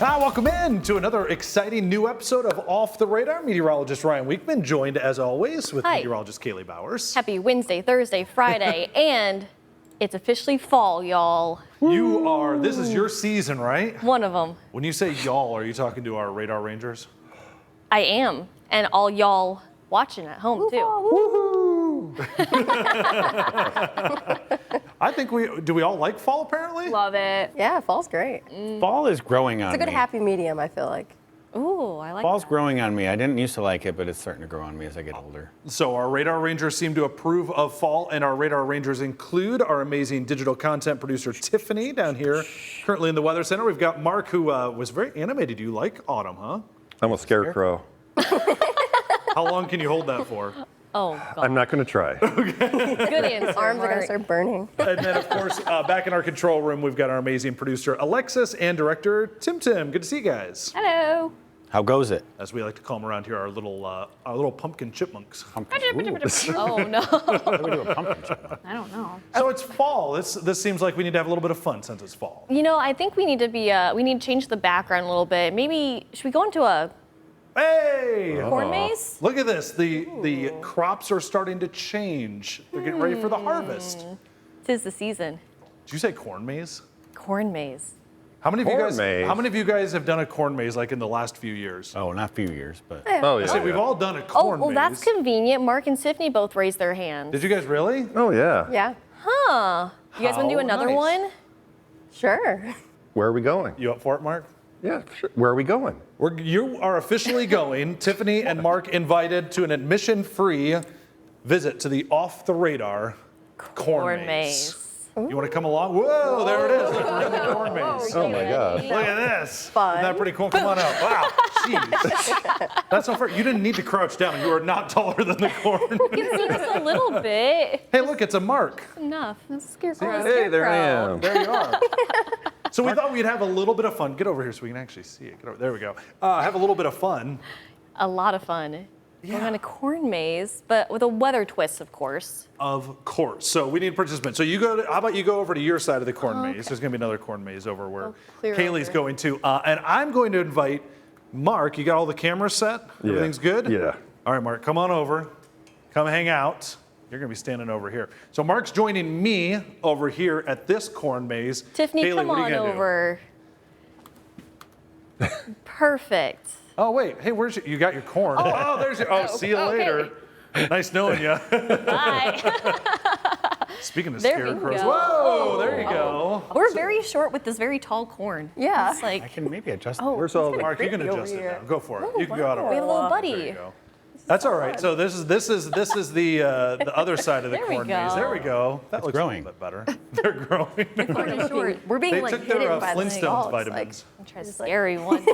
Welcome in to another exciting new episode of Off the Radar. Meteorologist Ryan Weekman, joined as always with meteorologist Kaylee Bowers. Happy Wednesday, Thursday, Friday, and it's officially fall, y'all. This is your season, right? One of them. When you say y'all, are you talking to our Radar Rangers? I am, and all y'all watching at home too. Woohoo! I think do we all like fall apparently? Love it. Yeah, fall's great. Fall is growing on me. It's a good happy medium, I feel like. Ooh, I like Fall's that. growing on me. I didn't used to like it, but it's starting to grow on me as I get older. So our Radar Rangers seem to approve of fall, and our Radar Rangers include our amazing digital content producer Tiffany down here, currently in the Weather Center. We've got Mark, who was very animated. You like autumn, huh? I'm a scarecrow. How long can you hold that for? Oh, God. I'm not going to try. Good answer, Arms are gonna Mark. start burning. And then, of course, back in our control room, we've got our amazing producer Alexis and director Tim. Good to see you guys. Hello. How goes it? As we like to call them around here, our little pumpkin chipmunks. Oh, no. How do we do a pumpkin chip? I don't know. So it's fall. This seems like we need to have a little bit of fun since it's fall. You know, I think we need to change the background a little bit. Maybe, should we go into a Hey! corn maze? Look at this. The crops are starting to change. They're getting ready for the harvest. Tis the season. Did you say corn maze? Corn maze. How many of Corn maze. How many of you guys have done a corn maze like in the last few years? Oh, not a few years, but Oh, yeah. I say we've all done a Oh, corn well, maze. that's convenient. Mark and Tiffany both raised their hands. Did you guys really? Oh, yeah. Yeah, Huh. You guys want to do How another nice. one? sure. Where are we going? You up for it, Mark? Yeah, sure. Where are we going? You are officially going. Tiffany and Mark invited to an admission-free visit to the Off the Radar corn maze. You want to come along? Whoa, there it is. Look, we're in the corn maze. Oh, my God. Look at this. Fun. Isn't that pretty cool? Come on out. Wow. Jeez. That's so fair. You didn't need to crouch down. You are not taller than the corn. You can see just a little bit. Hey, look, it's a Mark. Enough. That's a scarecrow. Hey, there I am. There you are. So we thought we'd have a little bit of fun. Get over here so we can actually see it. Get over. There we go. Have a little bit of fun. A lot of fun. We're on a corn maze, but with a weather twist, of course. Of course. So we need participants. So how about you go over to your side of the corn maze? There's going to be another corn maze over where clear Kaylee's over. going to. And I'm going to invite Mark. You got all the cameras set? Yeah. Everything's good? Yeah. All right, Mark, come on over. Come hang out. You're going to be standing over here. So Mark's joining me over here at this corn maze. Tiffany, Kaylee, come what are you on gonna do? over. Perfect. Oh, wait. Hey, you got your corn. Oh, there's your. Oh, see you later. Nice knowing you. Bye. Speaking of There we scarecrows. go. Whoa, there you go. We're very short with this very tall corn. Yeah. It's like, I can maybe adjust. Where's all the... Mark, you can creepy over adjust it here. now. Go for it. You can go out of we have a little There you buddy. go. That's all right. So this is the other side of the There we corn maze. There we go. That looks growing. a little bit better. They're growing. Corn is short. We're being They like took their hidden by the Flintstones dogs, vitamins. Try to scary one.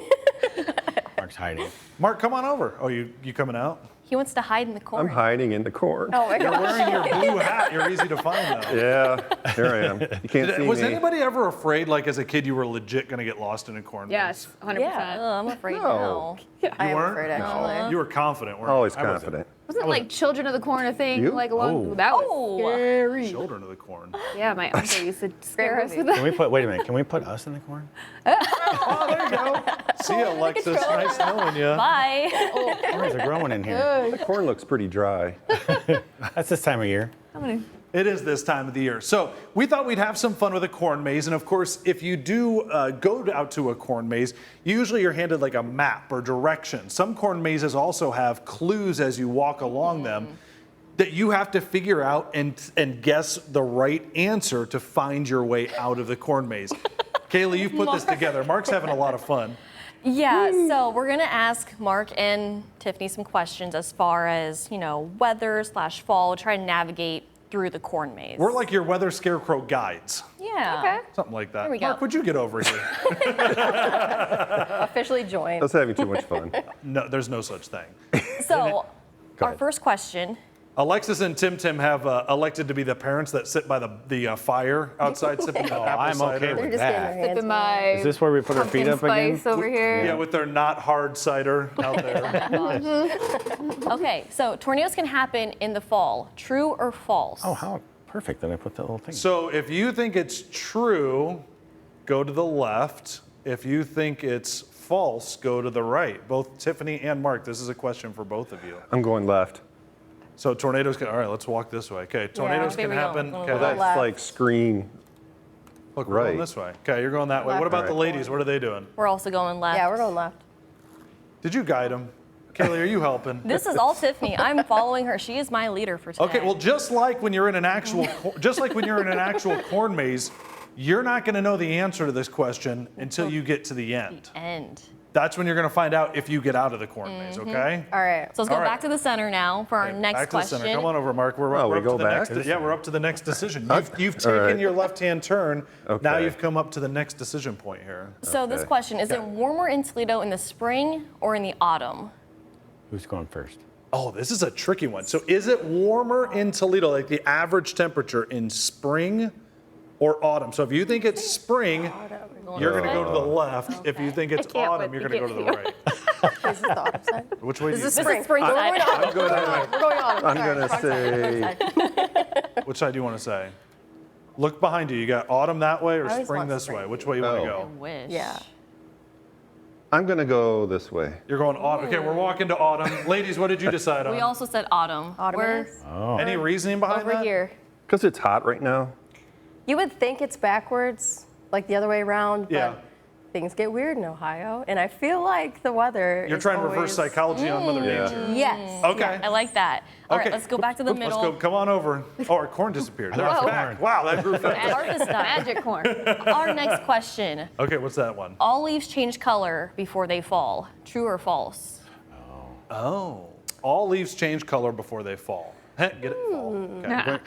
Mark's hiding. Mark, come on over. Oh, you coming out? He wants to hide in the corn. I'm hiding in the corn. Oh my You're God. wearing your blue hat. You're easy to find though. Yeah, here I am. You can't see Was me. anybody ever afraid, like as a kid, you were legit gonna get lost in a corn Yes, maze? 100%. Yeah, I'm afraid No. now. I am weren't? afraid, actually. You were confident, weren't Always you? I wasn't. confident. Wasn't like Children of the Corn a thing? You? Like a long, Oh. that was Oh. scary. Children of the corn. Yeah, my uncle used to scare us movie. with that. Can we put? Wait a minute. Can we put us in the corn? Oh, there you go. See you, Alexis. Nice knowing you. Bye. Corns are growing in here. The corn looks pretty dry. That's this time of year. How many? It is this time of the year. So we thought we'd have some fun with a corn maze. And of course, if you do go out to a corn maze, usually you're handed like a map or directions. Some corn mazes also have clues as you walk along them that you have to figure out and guess the right answer to find your way out of the corn maze. Kaylee, you've put this together. Mark's having a lot of fun. Yeah, so we're gonna ask Mark and Tiffany some questions as far as, weather/fall, try to navigate through the corn maze. We're like your weather scarecrow guides. Yeah. Okay. Something like that. There we go. Mark, would you get over here? Officially joined. I was having too much fun. No, there's no such thing. So, our ahead. first question. Alexis and Tim have elected to be the parents that sit by the fire outside sipping apple I'm cider. okay They're with just getting their that. hands Sipping on my Is this where we put our feet pumpkin up again? spice over here. Yeah, with their not hard cider out there. Okay, so tornadoes can happen in the fall. True or false? Oh, how perfect that I put that little thing. So if you think it's true, go to the left. If you think it's false, go to the right. Both Tiffany and Mark, this is a question for both of you. I'm going left. So tornadoes can, all right, let's walk this way. Okay, tornadoes There can we go. happen. Going Okay, left. That's Left. like screen. look, we're going right. this way. Okay, you're going that way. Left. What about the All right. ladies? What are they doing? We're also going left. Yeah, we're going left. Did you guide them? Kaylee, are you helping? This is all Tiffany. I'm following her. She is my leader for today. Okay, well, just like when you're in an actual, just like when you're in an actual corn maze, you're not going to know the answer to this question until you get to the end. End. That's when you're going to find out if you get out of the corn maze. Okay. All right. So let's go All right. back to the center now for our next Back to the question. center. Come on over, Mark. We're, Oh, we're we up go to the back? next. Yeah, we're up to the next decision. You've All taken right. your left-hand turn. Now Okay. you've come up to the next decision point here. So this Okay. question, is it warmer in Toledo in the spring or in the autumn? Who's going first? Oh, this is a tricky one. So is it warmer in Toledo, like the average temperature in spring or autumn? So if you think it's spring, you're going to go to the left. If you think it's can't autumn, with you're you. going to go to the right. This is the autumn side. Which way do you This is think? spring. spring We're side. going autumn. I'm going that way. We're going autumn. I'm Sorry, going to wrong side, wrong say, side. Which side do you want to say? Look behind you. You got autumn that way or I always spring want this spring. way? Which way you want to Oh. go? Wish. Yeah. I'm going to go this way. You're going autumn. Okay, we're walking to autumn. Ladies, what did you decide on? We also said autumn. Autumn We're it is. Oh. Any reasoning behind Over that? here. Because it's hot right now. You would think it's backwards, like the other way around, Yeah. but things get weird in Ohio, and I feel like the weather You're is trying to reverse always- psychology on Mother Yeah. Nature. Yes. Okay. I like that. All right, Okay. let's go back to the Let's middle. go. Come on over. Oh, our corn disappeared. There it's love back. corn. Wow, that grew fast. Harvest time. Magic corn. Our next question. Okay, what's that one? All leaves change color before they fall. True or false? Oh. All leaves change color before they fall. Heh, get it? Fall. Okay.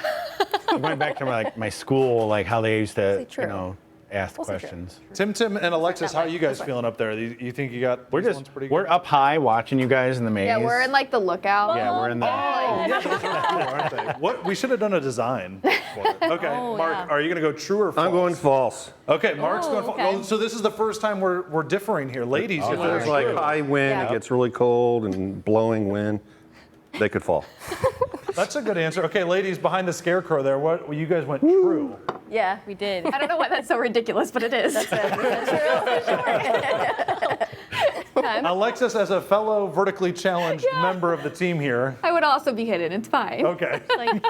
I went back to my school, like how they used to, Say true. ask We'll say true. questions. Tim and Alexis, that how are way, you guys this way. feeling up there? You think you got We're these just ones pretty we're good? up high watching you guys in the maze. Yeah, we're in like the lookout. Yeah, we're in the. Oh, yeah, those are cool, aren't they? What we should have done a design for it. Okay, Oh, Mark, yeah. are you going to go true or false? I'm going false. Okay, Mark's Oh, going false. okay. Oh, so this is the first time we're differing here, ladies. Oh, you're There's going like true. high wind, Yeah. it gets really cold and blowing wind. They could fall. That's a good answer. Okay, ladies, behind the scarecrow there, what you guys went true. Yeah. We did. I don't know why that's so ridiculous, but it is. Alexis, as a fellow vertically challenged member of the team here. I would also be hidden. It's fine. Okay. Like,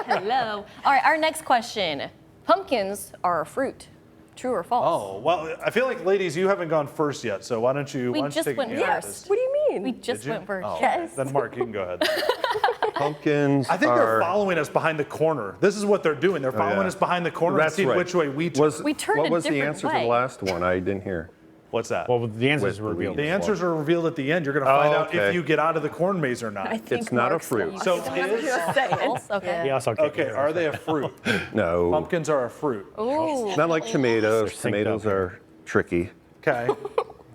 hello. All right, our next question. Pumpkins are a fruit. True or false? Oh, well, I feel like, ladies, you haven't gone first yet, so why don't you We just take a went hand at first. this? What do you mean? We just Did you? went first. Oh, Yes. Then Mark, you can go ahead. Pumpkins I think they're are. following us behind the corner. This is what they're doing. They're following yeah. us behind the corner That's to see right. which way we turn. We turned What a was the different answer to way. the last one? I didn't hear. What's that? Well, the answers With were the revealed. The leaves. answers are revealed at the end. You're going to find out if okay. you get out of the corn maze or not. I think It's not a Mark's fruit. lost. So is, False? Okay. He also kicked okay, me. are they a fruit? No. Pumpkins are a fruit. Ooh. Not like tomatoes. synced Tomatoes up. are tricky. Okay.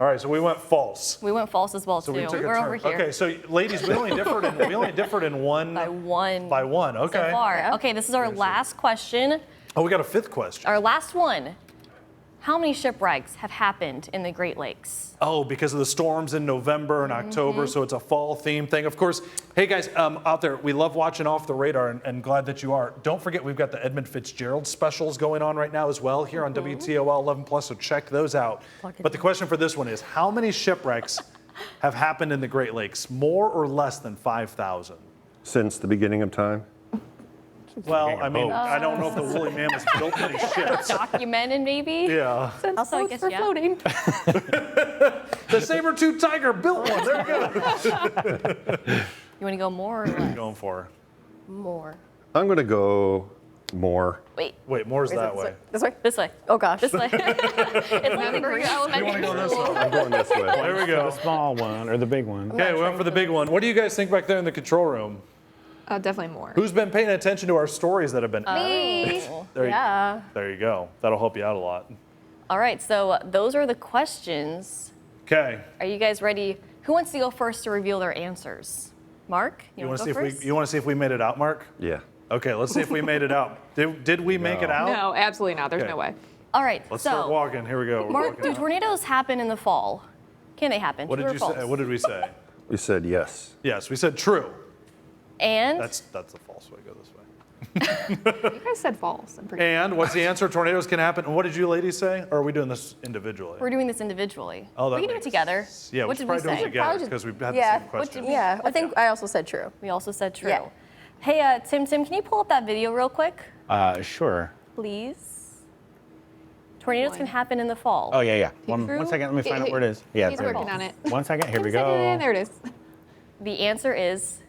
All right, so we went false. We went false as well, So too. we took a We're turn. over here. Okay, so ladies, we only differed in one By one. by one. Okay. So far. Yeah. Okay, this is our last question. Oh, we got a fifth question. Our last one. How many shipwrecks have happened in the Great Lakes? Oh, because of the storms in November and October, so it's a fall theme thing. Of course, hey guys, out there, we love watching Off the Radar and glad that you are. Don't forget, we've got the Edmund Fitzgerald specials going on right now as well here on WTOL 11 Plus, so check those out. But the question for this one is, how many shipwrecks have happened in the Great Lakes? More or less than 5,000? Since the beginning of time. Well, I mean, boat. I don't know if the woolly mammoths built any ships. Documented, maybe? Yeah. Also, I guess, for yeah. floating. The saber-tooth tiger built one. There we go. You want to go more or less? Going for. More. I'm going to go more. Wait, Wait, more's Is that it way. This way? this way. Oh gosh. This way. It's like the Remember Greek your elementary You wanna go this school. way? I'm going this way. There we go. The small one or the big one. Okay, we went for the big one. What do you guys think back there in the control room? Definitely more. Who's been paying attention to our stories that have been? Me. There, Yeah. there you go. That'll help you out a lot. All right, so those are the questions. Okay. Are you guys ready? Who wants to go first to reveal their answers? Mark, You want want to to go see first? if we made it out, Mark? Yeah. Okay, let's see if we made it out. Did we make it out? No, absolutely not. There's Okay. no way. All right, Let's so start walking. Here we go. We're Mark, walking do out. tornadoes happen in the fall? Can they happen? What True did or you false? say? What did we say? We said yes. Yes, we said true. And That's the false way. Go this way. You guys said false. I'm pretty And what's the answer? Tornadoes can happen. And what did you ladies say? Or are we doing this individually? We're doing this individually. Oh, that we can do it makes together. sense. Yeah, What we should did we probably do it say? together Probably because we've had yeah. the same question. Yeah, I think I also said true. We also said true. Yeah. Hey, Tim, can you pull up that video real quick, Sure. please? Tornadoes can happen in the fall. Oh, yeah. One True? second, let me find out He- where it is. Yeah, He's there it working is. on it. 1 second, here we There go. it is. The answer is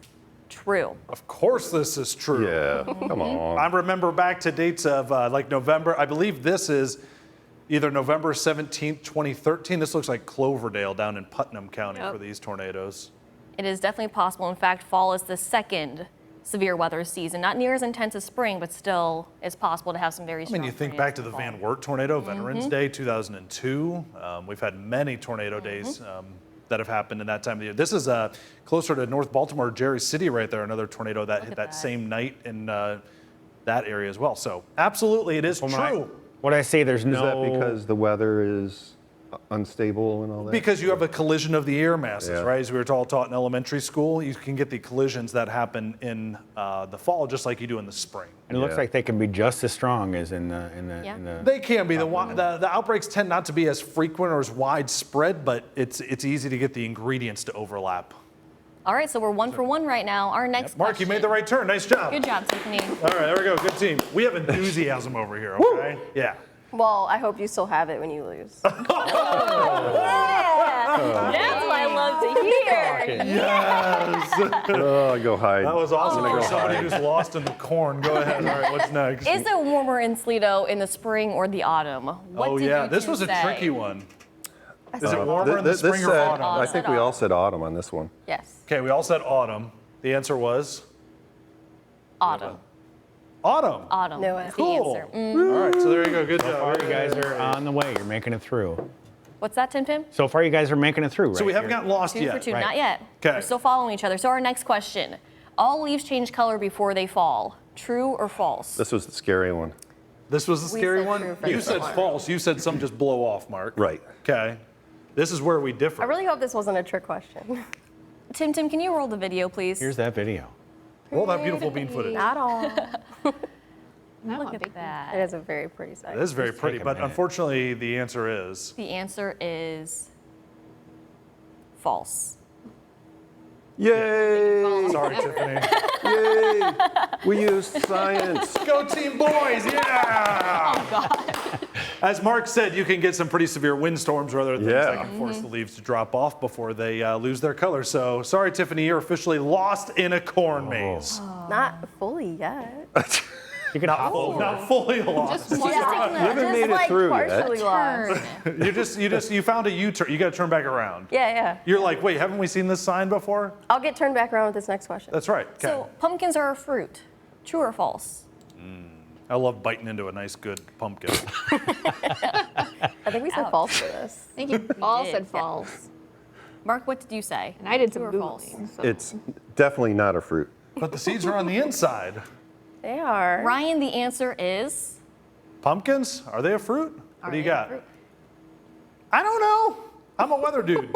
true. Of course this is true. Yeah, come on. I remember back to dates of like November. I believe this is either November 17th, 2013. This looks like Cloverdale down in Putnam County Yep. for these tornadoes. It is definitely possible. In fact, fall is the second severe weather season. Not near as intense as spring, but still it's possible to have some very I strong mean, you think tornadoes back to in the fall. Van Wert tornado, Veterans Day 2002. We've had many tornado days that have happened in that time of the year. This is closer to North Baltimore, Jerry City right there, another tornado that hit at that that. same night in that area as well. So absolutely, it is true. What I say, there's Is no. that because the weather is unstable and all that? Because you have a collision of the air masses, Yeah. right? As we were all taught in elementary school, you can get the collisions that happen in the fall, just like you do in the spring. And it looks Yeah. like they can be just as strong as in the. Yeah. They can be. The outbreaks tend not to be as frequent or as widespread, but it's easy to get the ingredients to overlap. All right, so we're 1 for 1 right now. Our next Mark, you made the right turn. Nice job. Good job, Tiffany. All right, there we go. Good team. We have enthusiasm over here, okay? Yeah. Well, I hope you still have it when you lose. That's what I love to hear. Yes. Oh, go hide. That was awesome I'm for gonna go somebody hide. who's lost in the corn. Go ahead. All right, what's next? Is it warmer in Toledo in the spring or the autumn? What Oh, did yeah. you This two was a say? tricky one. Is it warmer in the This spring or said- autumn? I think we all said autumn on this one. Yes. Okay, we all said autumn. The answer was Autumn. autumn. Autumn. No is the Cool. answer. All right, so there you go. Good So far, job. you guys are on the way. You're making it through. What's that, Tim? So far, you guys are making it through, right? So we haven't You're- gotten lost 2 yet. for 2. Right. Not yet. 'Kay. We're still following each other. So our next question. All leaves change color before they fall. True or false? This was the scary one. This was the We scary said one. true for You this said one. false. You said some just blow off, Mark. Right. Okay. This is where we differ. I really hope this wasn't a trick question. Tim, can you roll the video, please? Here's that video. Roll that beautiful bean footage. Not all. No, Look I'm at big- that. It is a very pretty sight. It is very Just pretty, take a but minute. unfortunately, the answer is The answer is false. Yay! sorry, Tiffany. Yay! We used science. Go Team Boys! Yeah! Oh God! As Mark said, you can get some pretty severe windstorms or other things Yeah. that can force the leaves to drop off before they lose their color. So sorry, Tiffany, you're officially lost in a corn maze. Not fully yet. You can hop over. Not fully lost. Just one haven't made it through yet. partially lost. You found a U-turn. You got to turn back around. Yeah. You're like, wait, haven't we seen this sign before? I'll get turned back around with this next question. That's right. Okay. So pumpkins are a fruit. True or false? I love biting into a nice, good pumpkin. I think we said false for this. I think you all did, said yeah. false. Mark, what did you say? And I did True some or false? Googling. So. It's definitely not a fruit. But the seeds are on the inside. They are. Ryan, the answer is Pumpkins? Are they a fruit? What do you they a got? fruit? I don't know. I'm a weather dude.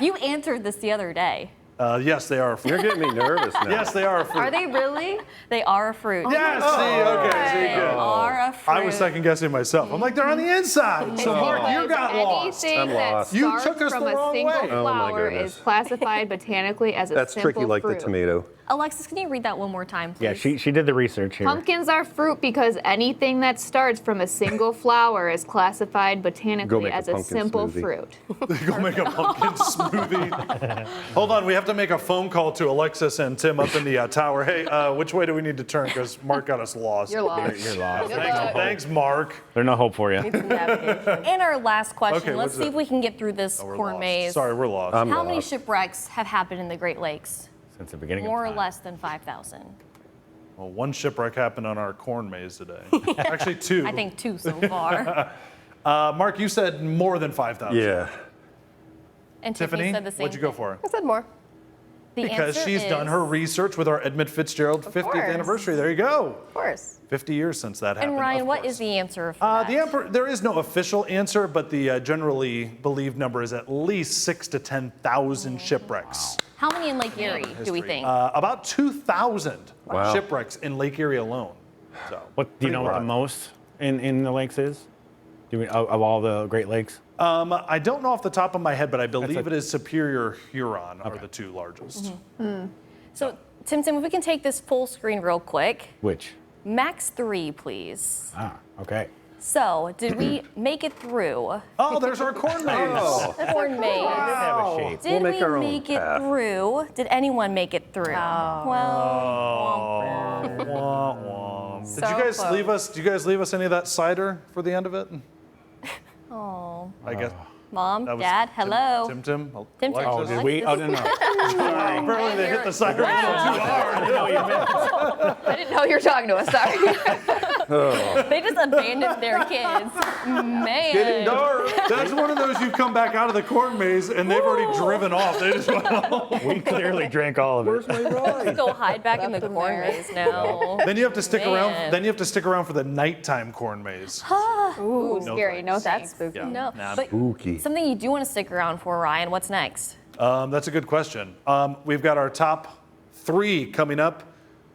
you answered this the other day. Yes, they are a You're fruit. getting me nervous now. Yes, they are a fruit. Are they really? They are a fruit. Yes, see, okay, see, They good. are a fruit. I was second guessing myself. I'm like, they're on the inside. So, Mark, you Because got lost. anything I'm that lost. You starts took us from the a wrong single way. Oh, my flower goodness. is classified botanically as a That's simple tricky like fruit. the tomato. Alexis, can you read that one more time, please? Yeah, she did the research here. Pumpkins are fruit because anything that starts from a single flower is classified Go botanically make a as a pumpkin simple smoothie. fruit. Go make a pumpkin smoothie. Hold on, we have to make a phone call to Alexis and Tim up in the tower. Hey, which way do we need to turn? Because Mark got us lost. You're lost. You're lost. Good Thanks, luck. thanks, Mark. There's no hope for you. Some navigation. And our last question. Okay, Let's what's see it? if we can get through this We're corn lost. maze. Sorry, we're lost. I'm How many lost. shipwrecks have happened in the Great Lakes? Since the beginning More or of time. less than 5,000? Well, one shipwreck happened on our corn maze today. Actually, two. I think 2 so far. Mark, you said more than 5,000. Yeah. And Tiffany, said the same what'd you go thing. for? I said more. The Because answer she's done her is- research with our Edmund Fitzgerald 50th course. anniversary. There you go. Of course. 50 years since that happened. And Ryan, of what course. is the answer for that? The emperor, there is no official answer, but the generally believed number is at least 6,000 to 10,000 shipwrecks How many in Lake Erie do we history. think? About 2,000 Wow. shipwrecks in Lake Erie alone. So, What do you know what the rough. most in the lakes is? Do we, of all the Great Lakes? I don't know off the top of my head, but I believe That's it is Superior, Huron are the two largest. So, Tim, if we can take this full screen real quick. Which? Max 3, please. Ah, okay. So, did we make it through Oh, there's our corn maze. the corn maze? Have a shape. Did We'll make our we own make it path. through? Did anyone make it through? Well, Wah, wah. Did So you guys close. leave us? Do you guys leave us any of that cider for the end of it? oh, I guess. Mom, That was Dad, Tim- hello. Tim. Tim. Alexis. Oh, did we? Oh, no, no. Sorry. Apparently they hit the cider a little too hard. I didn't know you were talking to us. Sorry. They just abandoned their kids. Man. Getting dark. That's one of those you come back out of the corn maze and they've already driven off. They just went home. We clearly drank all of it. Let's go hide back in the them corn there. maze now. Then you have to stick Man. around. Then you have to stick around for the nighttime corn maze. Ooh, No scary. thanks. No That's thanks. spooky. Yeah. No, Nah. but Spooky. something you do want to stick around for, Ryan. What's next? That's a good question. We've got our top 3 coming up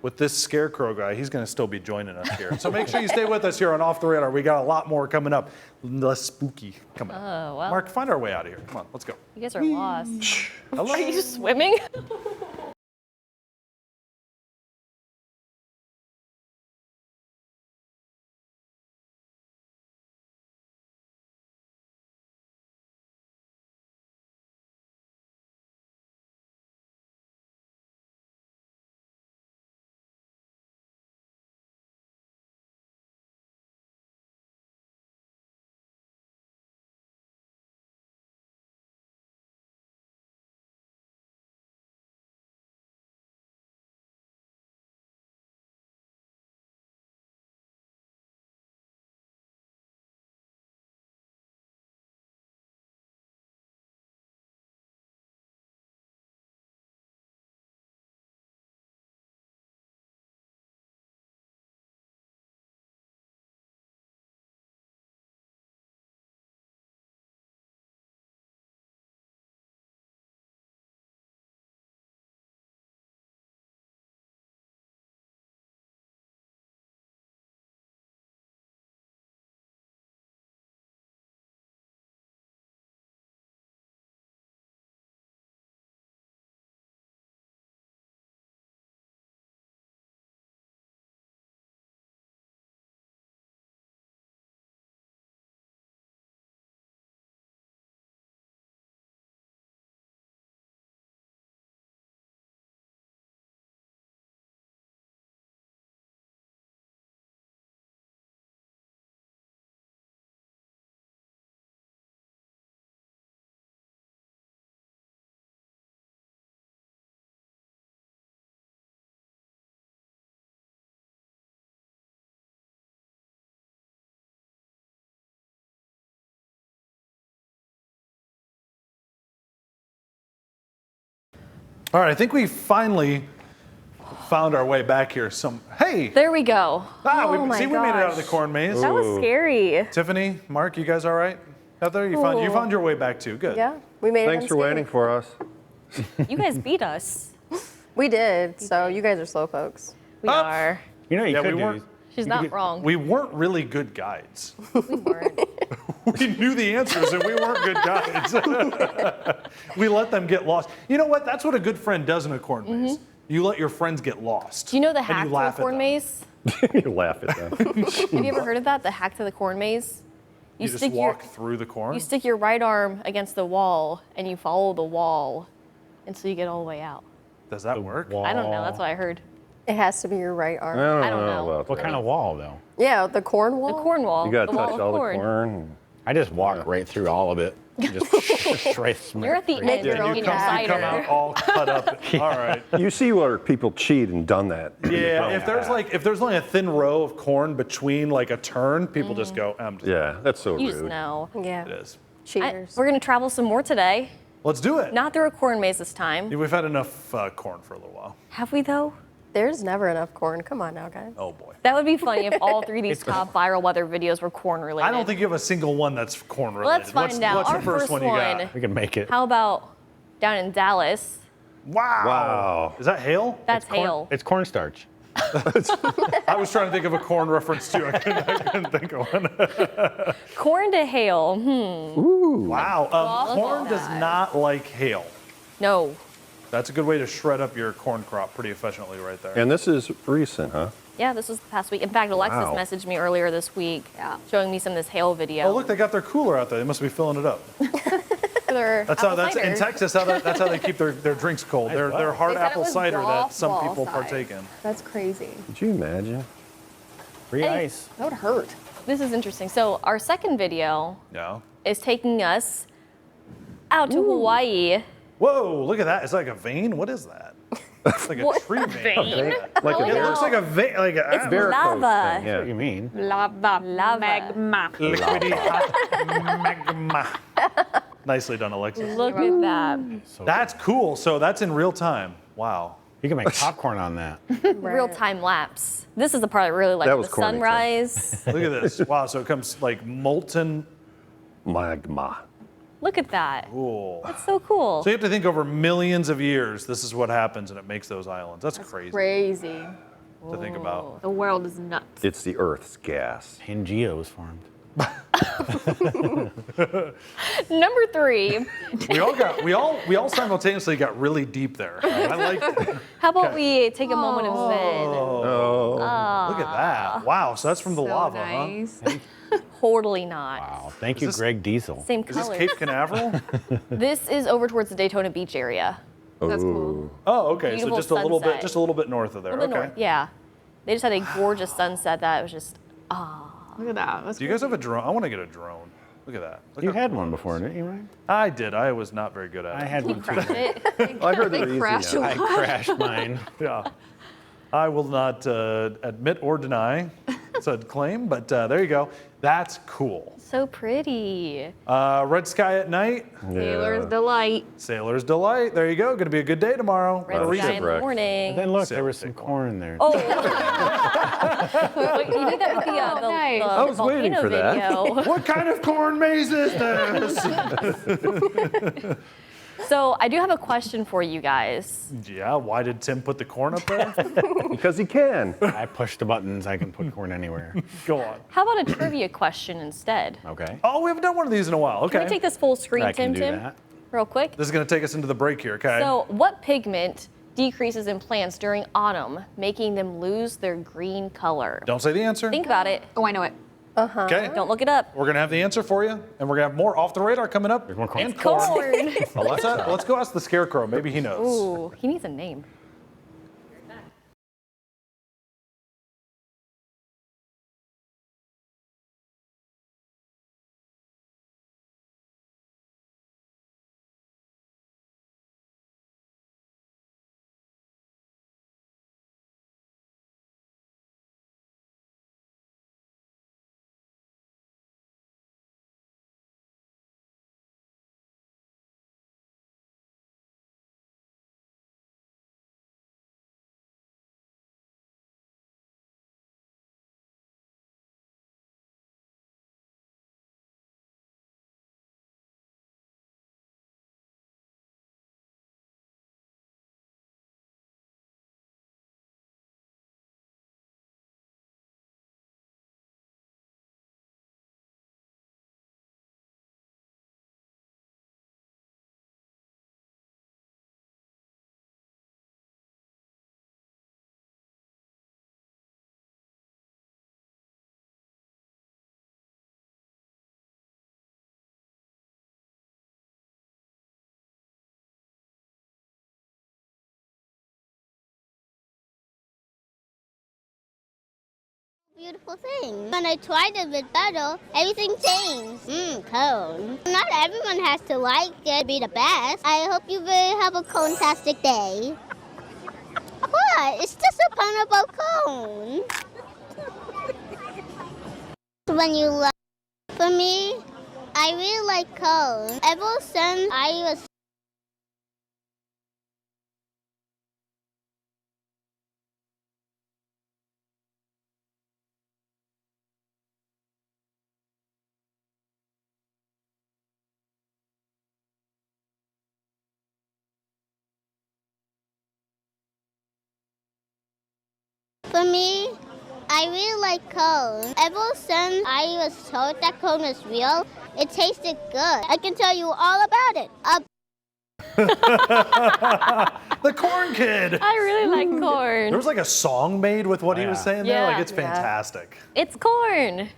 with this scarecrow guy. He's going to still be joining us here. So make sure you stay with us here on Off the Radar. We got a lot more coming up. Less spooky coming up. Oh, well. Mark, find our way out of here. Come on, let's go. You guys are lost. Hello. Are you swimming? All right, I think we finally found our way back here. Hey! There we go. we my made it out of the gosh. corn maze. That was scary. Tiffany, Mark, you guys all right out there? You found your way back too. Good. Yeah, we made it. Thanks for unscathed. waiting for us. You guys beat us. We did. So you guys are slowpokes. We Up. are. You know, you Yeah, could we do. weren't- She's not wrong. We weren't really good guides. We weren't. We knew the answers and we weren't good guides. We let them get lost. You know what? That's what a good friend does in a corn maze. You let your friends get lost. Do you know the and hack you to laugh the at corn them. maze? You laugh at them. Have you ever heard of that? The hack to the corn maze? You just stick walk through the corn. You stick your right arm against the wall and you follow the wall until you get all the way out. Does that work? I don't know. That's what I heard. It has to be your right arm. I don't know. about What that. kind of wall, though? Yeah, the corn wall. The corn wall. You got to the wall touch of all the corn. corn. I just walk right through all of it. Just straight. You're at the end. your You're own drinking you your come cider. out all cut up. All right. You see where people cheat and done that. Yeah, if there's only a thin row of corn between like a turn, people just go, I'm just, Yeah, that's so You just rude. know. Yeah. it is. Cheaters. We're going to travel some more today. Let's do it. Not through a corn maze this time. We've had enough corn for a little while. Have we, though? There's never enough corn. Come on now, guys. Oh boy. That would be funny if all 3 of these top viral weather videos were corn related. I don't think you have a single one that's corn related. Let's find out. What's Our your first first one you got? one. We can make it. How about down in Dallas? Wow. Wow. Is that hail? That's hail. It's cornstarch. I was trying to think of a corn reference too. I couldn't think of one. Corn to hail. Wow. Corn does not like hail. No. That's a good way to shred up your corn crop pretty efficiently right there. And this is recent, huh? Yeah, this was the past week. In fact, Alexis Wow. messaged me earlier this week showing me some of this hail video. Oh, look, they got their cooler out there. They must be filling it up. That's how. That's in Texas. That's how they keep their drinks cold. Their hard They said it apple was cider that golf some ball people size. partake in. That's crazy. Could you imagine? Free ice. That would hurt. This is interesting. So our second video Yeah. is taking us out to Hawaii. Whoa! Look at that. It's like a vein. What is that? It's like a What? tree vein. Vein? Like Oh, It no. looks like a vein. Like a It's varicose lava. thing, yeah. What do you mean? Lava. Lava. Magma. liquidy hot magma. Nicely done, Alexis. Look at that. That's cool. So that's in real time. Wow. You can make popcorn on that. Real time lapse. This is the part I really like. That The was corny, too. sunrise. Look at this. Wow. So it comes like molten. Magma. Look at that. Cool. It's so cool. So you have to think over millions of years, this is what happens and it makes those islands. That's crazy Crazy. to think about. The world is nuts. It's the Earth's gas. Pangea was formed. Number 3. We all simultaneously got really deep there. I like that. How about we take a moment of zen? Oh. Look at that. Wow. So that's from the So lava, nice. Totally not. Wow. Thank you, this- Greg Diesel. Same huh? Is this color. Cape Canaveral? This is over towards the Daytona Beach area. That's cool. Oh, okay. Beautiful So just sunset. a little bit north of there. A little bit Okay. north. Yeah. They just had a gorgeous sunset that was just Look at that. That's Do you guys have a drone? I want to get a drone. Look at that. Look You how had cool one it before, is. didn't you, Ryan? I did. I was not very good at it. I had one too. I heard they're easy crashed now. I crashed mine. Yeah. I will not admit or deny said claim, but there you go. That's cool. so pretty. Red sky at night, Sailor's Delight. sailor's delight. There you go. Going to be a good day tomorrow. Red Wow, sky in the shipwreck. morning. Then look, Sail there was some big one. corn there. Oh. Wait, you did that with the, Oh, nice. I was waiting volcano for that. video. What kind of corn maze is this? So I do have a question for you guys. Yeah. Why did Tim put the corn up there? Because he can. I push the buttons. I can put corn anywhere. Go on. How about a trivia question instead? Okay. Oh, we haven't done one of these in a while. Okay. Can we take this full screen, I can do Tim, that. real quick? This is going to take us into the break here. Okay. So, what pigment decreases in plants during autumn, making them lose their green color? Don't say the answer. Think about it. Oh, I know it. Okay. Don't look it up. We're going to have the answer for you, and we're going to have more off the radar coming up. There's more corn. And Corn. Let's go ask the scarecrow. Maybe he knows. Ooh, he needs a name. Beautiful thing. When I tried it with butter, everything changed. Cone. Not everyone has to like it, be the best. I hope you will have a cone-tastic day. What? It's just a pineapple cone. When you love, for me, I really like cone. Ever since I was For me, I really like cone. Ever since I was told that cone was real, it tasted good. I can tell you all about it. The corn kid. I really like corn. There was like a song made with what he was Yeah. saying there. Like Yeah. it's fantastic. It's corn.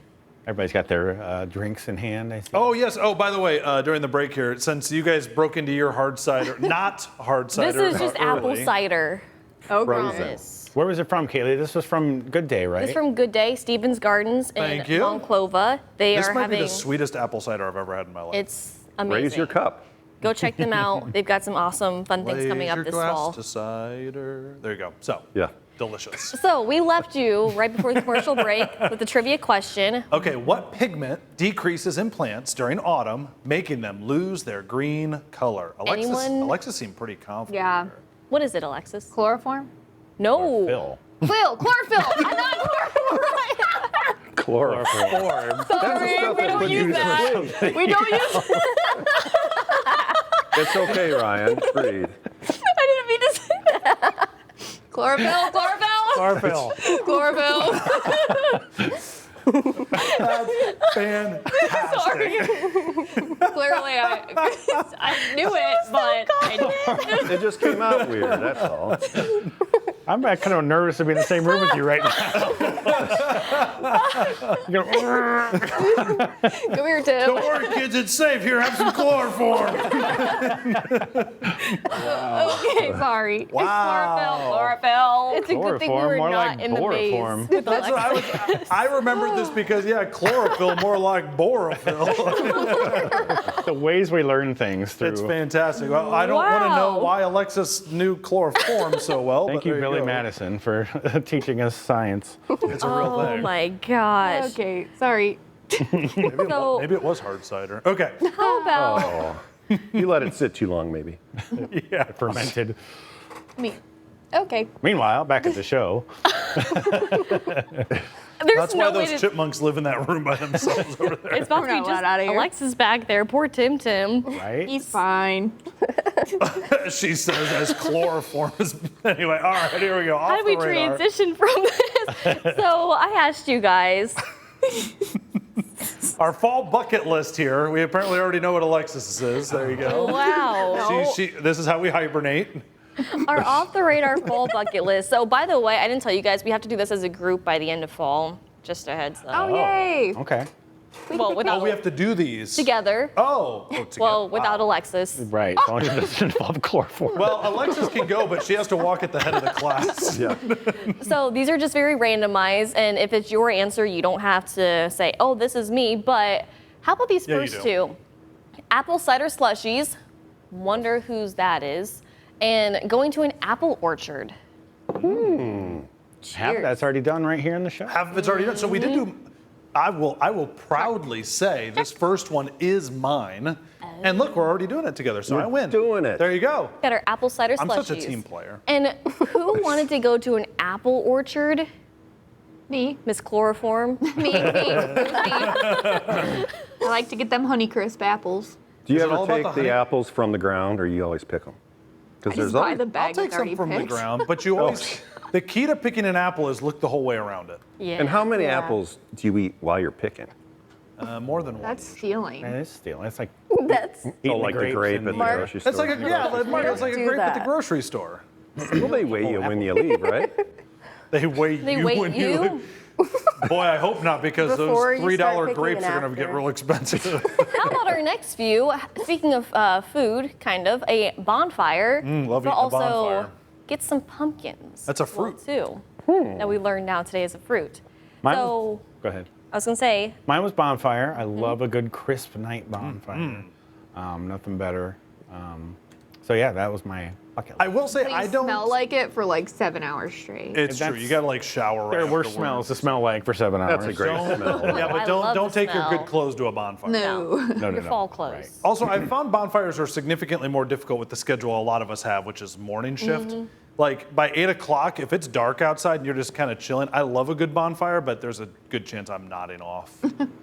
Everybody's got their drinks in hand, I see. Oh yes. Oh, by the way, during the break here, since you guys broke into your hard cider, not hard cider. This is just apple early. cider. Oh, Promise. Where was it from, Kaylee? This was from Good Day, right? This is from Good Day, Stevens Gardens in Thank you. Monclova. They This are might having. be the sweetest apple cider I've ever had in my life. It's amazing. Raise your cup. Go check them out. They've got some awesome, fun things coming Raise up your this glass fall. to cider. There you go. So Yeah. delicious. So we left you right before the commercial break with a trivia question. Okay, what pigment decreases in plants during autumn, making them lose their green color? Anyone? Alexis seemed pretty confident. Yeah. here. What is it, Alexis? Chloroform? No. Phil. Chlorophyll. I thought Chlorophyll. Form. Sorry, we don't use that. We don't use it. It's okay, Ryan. Breathe. I didn't mean to say that. Chlorophyll. Chlorophyll. Chlorophyll. Fantastic. Clearly, I knew it, but I didn't. It just came out weird, that's all. I'm kind of nervous to be in the same room with you right now. You go, Come here, Tim. Don't worry, kids, it's safe. Here, have some chloroform. Okay, sorry. Wow. Chlorophyll. It's a good thing we Chloroform, were more not like in the maze. boroform. with That's what Alexis. I remembered this because, yeah, chlorophyll, more like borophyll. the ways we learn things through. It's fantastic. Well, I don't want to know Wow. why Alexis knew chloroform so well. Thank but you, there Billy go. Madison, for teaching us science. It's a real Oh thing. my gosh. Okay, sorry. So Maybe it was hard cider. Okay. how about Oh, you let it sit too long, maybe. Yeah. Fermented. Me. Okay. Meanwhile, back at the show. there's That's no why way those to, chipmunks live in that room by themselves over there. it's about We're to be not just allowed out of here. Alexis back there. Poor Tim. Right? He's fine. She says as chloroform is. Anyway, all right, here we go. How Off do we the radar. transition from this? So I asked you guys. Our fall bucket list here. We apparently already know what Alexis is. There you go. Wow. This is how we hibernate. Our off the radar fall bucket list. So by the way, I didn't tell you guys we have to do this as a group by the end of fall. Just a heads up. Oh, yay. Okay. Well, without Oh, we have to do these. together. Oh. Together. Well, without Wow. Alexis. Right. So it doesn't involve chloroform. Well, Alexis can go, but she has to walk at the head of the class. Yeah. So these are just very randomized, and if it's your answer, you don't have to say, "Oh, this is me." But how about these Yeah, you first do. two? Apple cider slushies. Wonder whose that is. And going to an apple orchard. Cheers. That's already done right here in the show. Half of it's already done. So we did do. I will proudly say this first one is mine. And look, we're already doing it together, so We're I win. doing it. There you go. Got our apple cider I'm slushies. such a team player. And who wanted to go to an apple orchard? Me. Miss Chloroform. Me. I like to get them Honeycrisp apples. Do you Is it ever all about take the the honey? apples from the ground, or you always pick them? Because Just buy the bag I'll take that's some already from picked. the ground, but you always. The key to picking an apple is look the whole way around it. Yeah. And how many apples do you eat while you're picking? More than one. That's stealing. Man, it's stealing. It's like That's eating Oh, like the grapes grape and- at the Mark- grocery store. It's like a yeah, like, Mark, it's like a do grape at the that. grocery store. Well, they weigh you when you leave, right? They weigh They you weigh when you? leave. Boy, I hope not, because those Before you start $3 picking grapes it are going to get after. real expensive. How about our next few? Speaking of food, kind of a bonfire. love but eating a also bonfire. get some pumpkins. That's a as well, fruit. too. That we learned now today is a fruit. Mine So Go ahead. I was gonna say, Mine was bonfire. I love a good crisp night bonfire. Nothing better. So yeah, that was my bucket I list. will say They I don't. smell like it for like 7 hours straight. It's true. That's- You got to like shower. Right There are worse afterwards. smells to smell like for 7 hours. That's a great Don't, smell. yeah, but I don't love don't the take your smell. good clothes to a bonfire. No. No, your fall clothes. Right. Also, I've found bonfires are significantly more difficult with the schedule a lot of us have, which is morning shift. Like by 8 o'clock, if it's dark outside and you're just kind of chilling, I love a good bonfire, but there's a good chance I'm nodding off.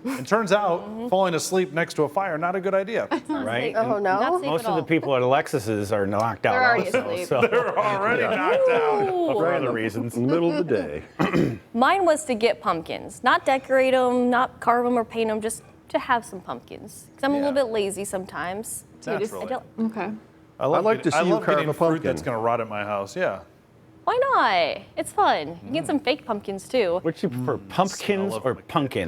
It turns out falling asleep next to a fire, not a good idea. Right? Oh, And no. Not safe Most at of the all. people at Alexis's are knocked out They're already also. asleep. So, They're already knocked out. but for other reasons. In the middle of the day. Mine was to get pumpkins, not decorate them, not carve them or paint them, just to have some pumpkins. Because I'm a little Yeah. bit lazy sometimes. Naturally. I don't, Okay. I love like to see you love carve getting a fruit pumpkin. that's going to rot at my house. Yeah. why not? It's fun. You can get some fake pumpkins too. Which you prefer, pumpkins Smell of or mechanical pumpkin?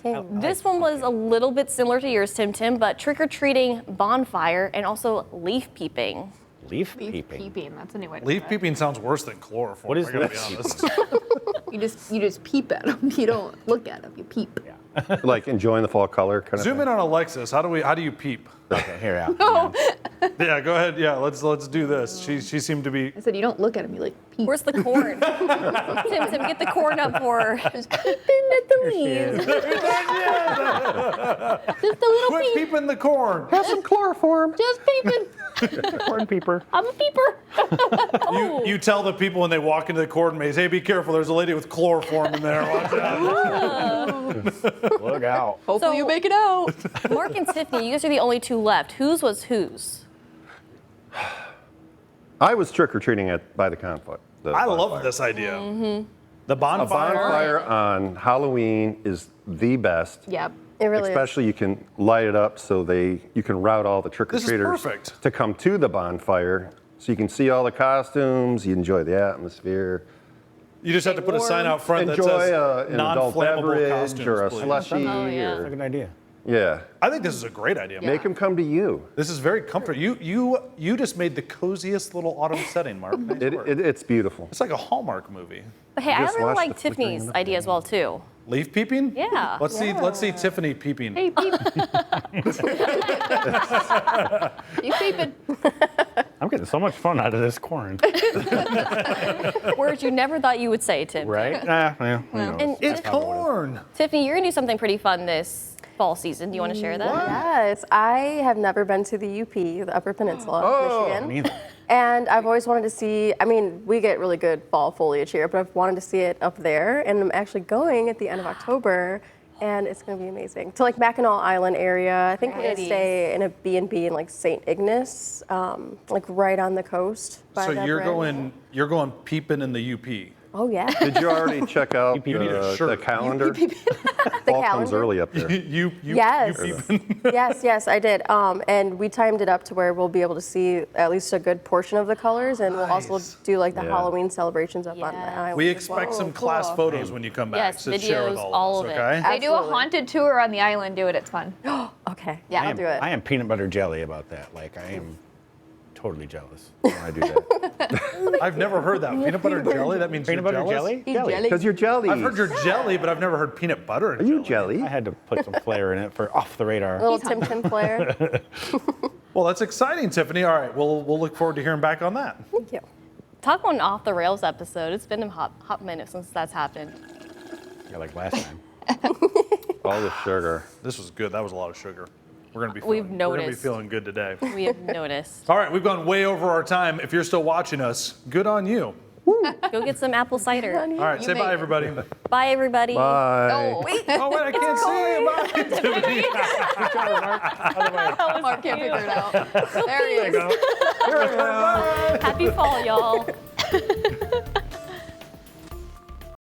decay. This one was a little bit similar to yours, Tim, but trick-or-treating, bonfire, and also leaf peeping. Leaf Leaf peeping. peeping. That's a new way to Leaf put it. peeping sounds worse than chloroform. What is I gotta leaf be honest. You just peep at them. You don't look at them. You peep. Like enjoying the fall color kind of Zoom thing. in on Alexis. How do you peep? Okay, here, out. Yeah, go ahead. Yeah, let's do this. She seemed to be. I said you don't look at them. You like peep. Where's the corn? Tim, get the corn up for her. Just peeping at the leaves. Just a little Quit peep. peeping the corn. Have some chloroform. Just peeping. Corn peeper. I'm a peeper. You tell the people when they walk into the corn maze, hey, be careful. There's a lady with chloroform in there. Watch out. Look out. Hopefully you make it out. Mark and Tiffany, you guys are the only two left. Whose was whose? I was trick-or-treating by the campfire. I love this idea. The A bonfire. bonfire on Halloween is the best. Yep. It really Especially you can light it up so you can route all the trick-or-treaters This is perfect. to come to the bonfire. So you can see all the costumes, you enjoy the atmosphere. You just have to put a sign out front that Enjoy says an adult non-flammable beverage costumes, or a please. slushie. Oh, yeah. That's a good idea. Yeah. I think this is a great idea. Make them come to you. This is very comforting. You just made the coziest little autumn setting, Mark. Nice work. It's beautiful. It's like a Hallmark movie. But hey, I Just really watch like the flickering Tiffany's of the idea as well too. Leaf peeping? Yeah. Let's see Tiffany peeping. Hey, peep. You peeping. I'm getting so much fun out of this corn. Words you never thought you would say, Tim. Right? Well, who knows? And It's corn. Tiffany, you're gonna do something pretty fun this fall season. Do you want to share that? Yes, I have never been to the UP, the Upper Peninsula of Michigan. Neither. And I've always wanted to see, I mean, we get really good fall foliage here, but I've wanted to see it up there. And I'm actually going at the end of October, and it's going to be amazing. To like Mackinac Island area. I think we're going to Nice. stay in a B&B in like St. Ignace, like right on the coast. by So that you're bridge. going peeping in the UP. Oh, yeah. Did you already check out You need a the shirt. calendar? The Fall comes calendar? early up there. Yes. yes, I did. And we timed it up to where we'll be able to see at least a good portion of the colors, and we'll also Nice. do like the Yeah. Halloween celebrations up on the Yes. island. We as well. expect some class photos when you come back Yes, to share with videos, all all of us, of it. okay? They do a Absolutely. haunted tour on the island. Do it. It's fun. Okay, Yeah. I'll do it. I am peanut butter jelly about that. Like, I am totally jealous when I do that. I've never heard that. Peanut butter jelly? That means Peanut you're butter jealous? jelly? He's jelly. Because you're jelly. I've heard you're jelly, but I've never heard peanut butter and Are you jelly? I had to put some flair in it for off the radar. A little Tim Tim flair. Well, that's exciting, Tiffany. All right, we'll look forward to hearing back on that. Thank you. Talk about an off the rails episode. It's been a hot minute since that's happened. Yeah, like last time. All the sugar. This was good. That was a lot of sugar. We're gonna be We've feeling, we're gonna be noticed. feeling good today. We have noticed. All right, we've gone way over our time. If you're still watching us, good on you. Go get some apple cider. All right, say made bye, it. everybody. Bye, everybody. Bye. Oh, wait. Oh wait, I can't see you. Bye, Tiffany. Mark can't figure it out. There he is. Happy fall, y'all.